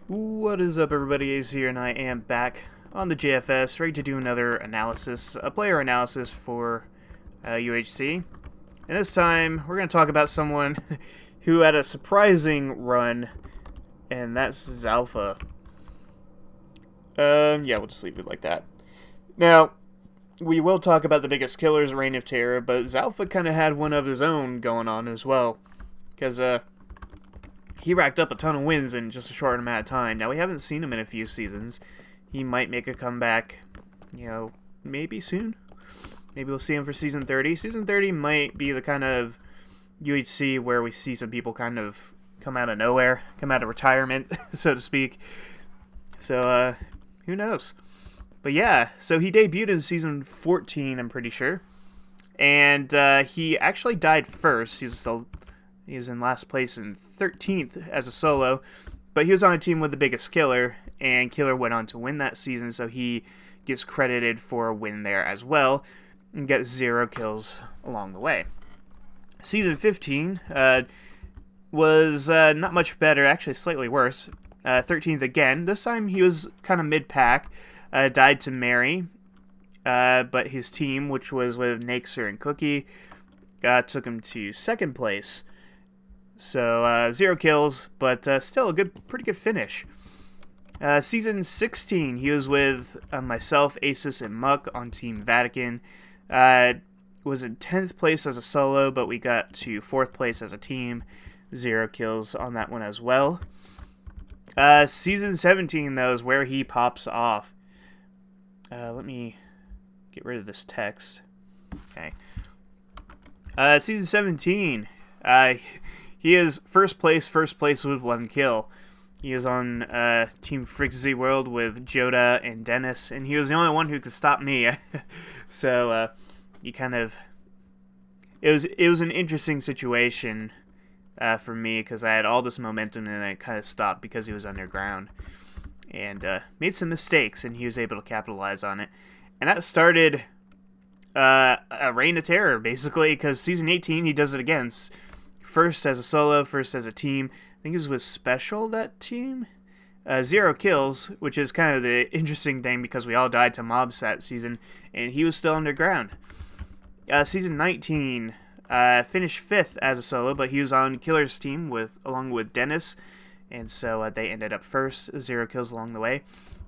What is up, everybody? Ace here, and I am back on the JFS, ready to do another analysis, a player analysis for UHC. And this time, we're going to talk about someone who had a surprising run, and that's Zhalpha. Yeah, we'll just leave it like that. Now, we will talk about the biggest killers, Reign of Terror, but Zhalpha kind of had one of his own going on as well, because he racked up a ton of wins in just a short amount of time. Now, we haven't seen him in a few seasons. He might make a comeback, maybe soon. Maybe we'll see him for Season 30. Season 30 might be the kind of UHC where we see some people kind of come out of nowhere, come out of retirement, so to speak. So, who knows? But yeah, so he debuted in Season 14, I'm pretty sure. And he actually died first. He was in last place in 13th as a solo, but he was on a team with the biggest killer, and Killer went on to win that season, so he gets credited for a win there as well, and gets 0 kills along the way. Season 15 was not much better, actually slightly worse. 13th again. This time he was kind of mid-pack, died to Mary, but his team, which was with Naxer and Cookie, took him to 2nd place. So, 0 kills, but still a pretty good finish. Season 16, he was with myself, Asus, and Muck on Team Vatican. Was in 10th place as a solo, but we got to 4th place as a team. 0 kills on that one as well. Season 17, though, is where he pops off. Let me get rid of this text. Okay. Season 17, he is first place with 1 kill. He was on Team Frixzy World with Joda and Dennis, and he was the only one who could stop me. So he kind of it was an interesting situation for me because I had all this momentum and it kind of stopped because he was underground and made some mistakes, and he was able to capitalize on it, and that started a reign of terror basically because season 18 he does it again. First as a solo, first as a team. I think it was with Special, that team. 0 kills, which is kind of the interesting thing because we all died to mobs that season, and he was still underground. Season 19, finished 5th as a solo, but he was on Killer's team along with Dennis, and so they ended up first, 0 kills along the way.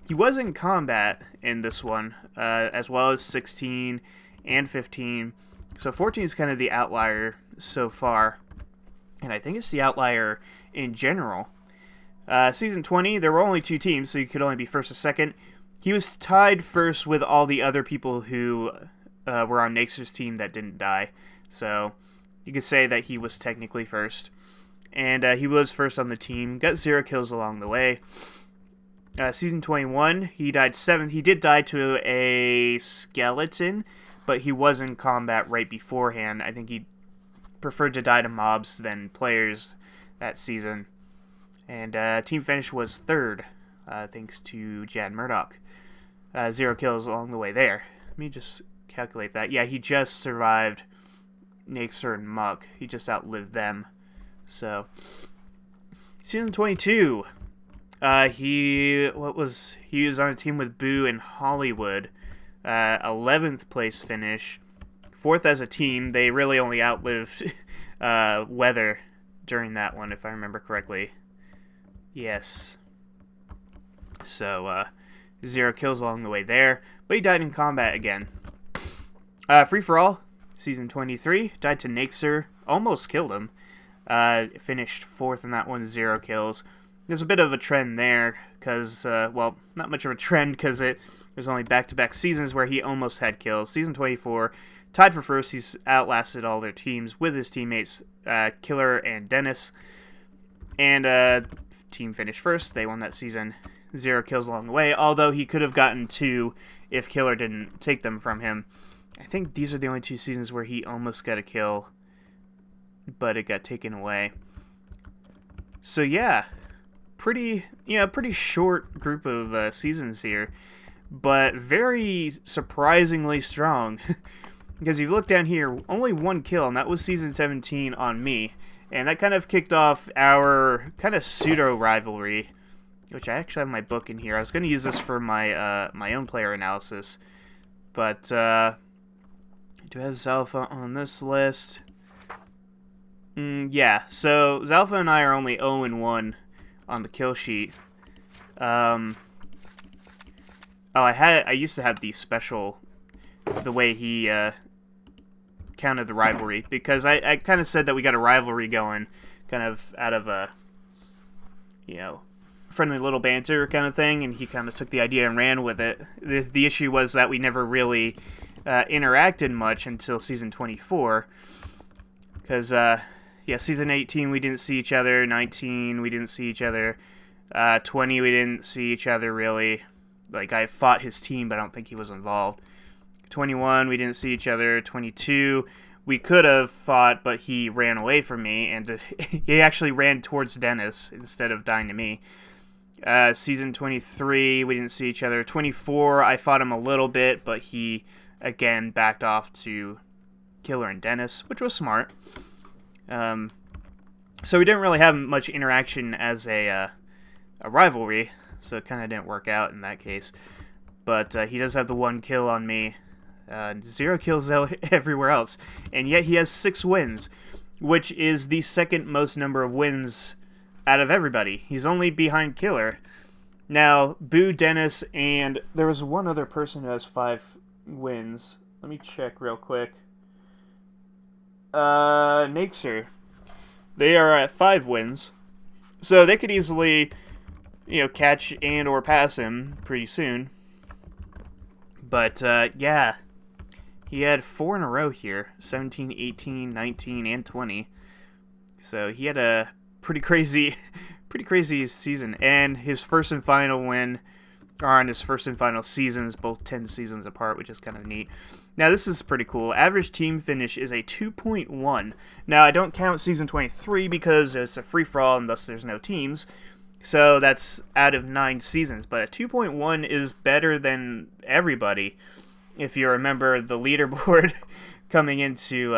He was in combat in this one, as well as 16 and 15, so 14 is kind of the outlier so far. And I think it's the outlier in general. Season 20, there were only 2 teams, so you could only be first or second. He was tied first with all the other people who were on Naxer's team that didn't die. So you could say that he was technically first. And he was first on the team, got 0 kills along the way. Season 21, he died 7th. He did die to a skeleton, but he was in combat right beforehand. I think he preferred to die to mobs than players that season. And team finish was 3rd, thanks to Jad Murdoch. 0 kills along the way there. Let me just calculate that. Yeah, he just survived Naxer and Muck. He just outlived them. So, season 22, he was on a team with Boo and Hollywood. 11th place finish. 4th as a team. They really only outlived Weather during that one, if I remember correctly. Yes. So, 0 kills along the way there. But he died in combat again. Free for All, Season 23. Died to Naxer. Almost killed him. Finished 4th in that one, 0 kills. There's a bit of a trend there, because, well, not much of a trend, because it was only back-to-back seasons where he almost had kills. Season 24, tied for first. He's outlasted all their teams with his teammates, Killer and Dennis. And team finished first. They won that season. 0 kills along the way, although he could have gotten 2 if Killer didn't take them from him. I think these are the only 2 seasons where he almost got a kill, but it got taken away. So yeah, pretty short group of seasons here, but very surprisingly strong. Because you look down here, only 1 kill, and that was Season 17 on me. And that kind of kicked off our kind of pseudo-rivalry which I actually have my book in here. I was going to use this for my my own player analysis, but I do have Zhalpha on this list. Yeah, so Zhalpha and I are only 0-1 on the kill sheet. Oh, I used to have the special, the way he counted the rivalry, because I kind of said that we got a rivalry going, kind of out of a, friendly little banter kind of thing, and he kind of took the idea and ran with it. The issue was that we never really interacted much until season 24, because season 18 we didn't see each other, 19 we didn't see each other, 20 we didn't see each other really. Like, I fought his team, but I don't think he was involved. 21 we didn't see each other. 22 we could have fought, but he ran away from me, and he actually ran towards Dennis instead of dying to me. Season 23 we didn't see each other. 24 I fought him a little bit, but he again backed off to Killer and Dennis, which was smart. So we didn't really have much interaction as a rivalry, so it kind of didn't work out in that case. But he does have the 1 kill on me, 0 kills everywhere else, and yet he has 6 wins, which is the second most number of wins out of everybody. He's only behind Killer. Now, Boo, Dennis, and there was one other person who has 5 wins. Let me check real quick. Naxer. They are at 5 wins, so they could easily, catch and or pass him pretty soon. But yeah, he had 4 in a row here: 17, 18, 19, and 20. So he had a pretty crazy season, and his first and final win are on his first and final seasons, both 10 seasons apart, which is kind of neat. Now, this is pretty cool. Average team finish is a 2.1. Now, I don't count season 23 because it's a free-for-all and thus there's no teams. So that's out of 9 seasons. But a 2.1 is better than everybody. If you remember the leaderboard coming into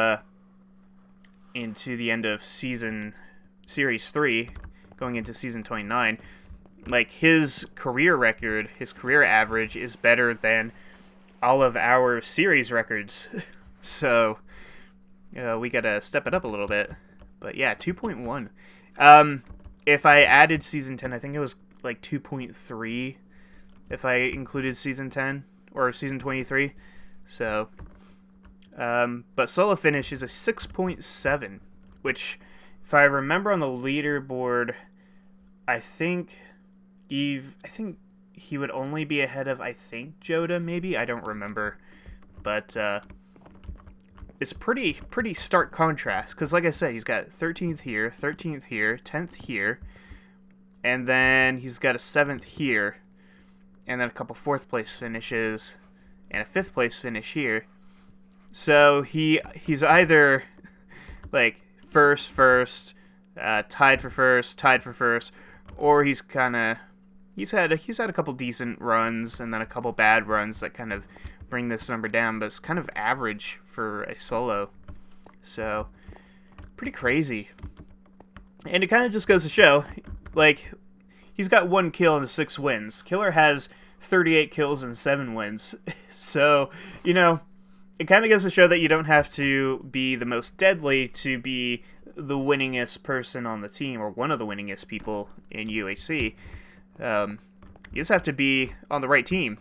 the end of series 3, going into season 29, like, his career record, his career average is better than all of our series records. So we gotta step it up a little bit. But yeah, 2.1. If I added season 10, I think it was like 2.3 if I included season 10 or season 23. So but solo finish is a 6.7, which, if I remember on the leaderboard, I think he would only be ahead of, Joda, maybe? I don't remember. But it's pretty stark contrast, because like I said, he's got 13th here, 13th here, 10th here, and then he's got a 7th here, and then a couple 4th place finishes, and a 5th place finish here. So he's either like first, tied for first, or he's had a couple decent runs and then a couple bad runs that kind of bring this number down, but it's kind of average for a solo. So pretty crazy. And it kind of just goes to show, like, he's got 1 kill and 6 wins. Killer has 38 kills and 7 wins. So, it kind of goes to show that you don't have to be the most deadly to be the winningest person on the team, or one of the winningest people in UHC. You just have to be on the right team,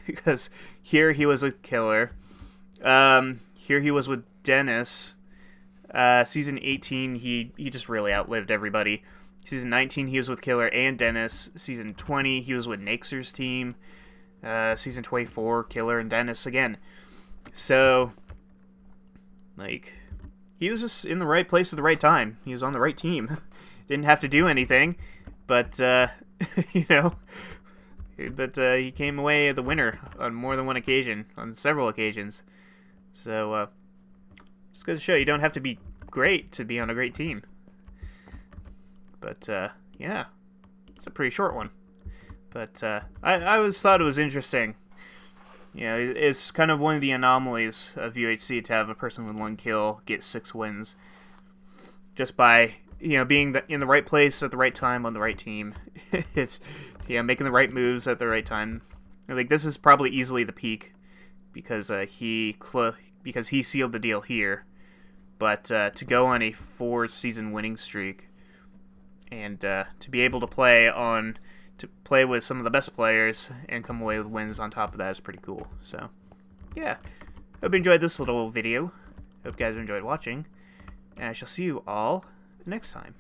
because here he was with Killer. Here he was with Dennis. Season 18, he just really outlived everybody. Season 19, he was with Killer and Dennis. Season 20, he was with Naxer's team. Season 24, Killer and Dennis again. So, like, he was just in the right place at the right time. He was on the right team. Didn't have to do anything, but, he came away the winner on more than one occasion, on several occasions. So, just goes to show you don't have to be great to be on a great team. But, yeah, it's a pretty short one. But I always thought it was interesting. It's kind of one of the anomalies of UHC to have a person with 1 kill get 6 wins, just by being in the right place at the right time on the right team. It's making the right moves at the right time. Like this is probably easily the peak because he sealed the deal here. But to go on a 4-season winning streak and to be able to play with some of the best players and come away with wins on top of that is pretty cool. So yeah, hope you enjoyed this little video. Hope you guys enjoyed watching, and I shall see you all next time.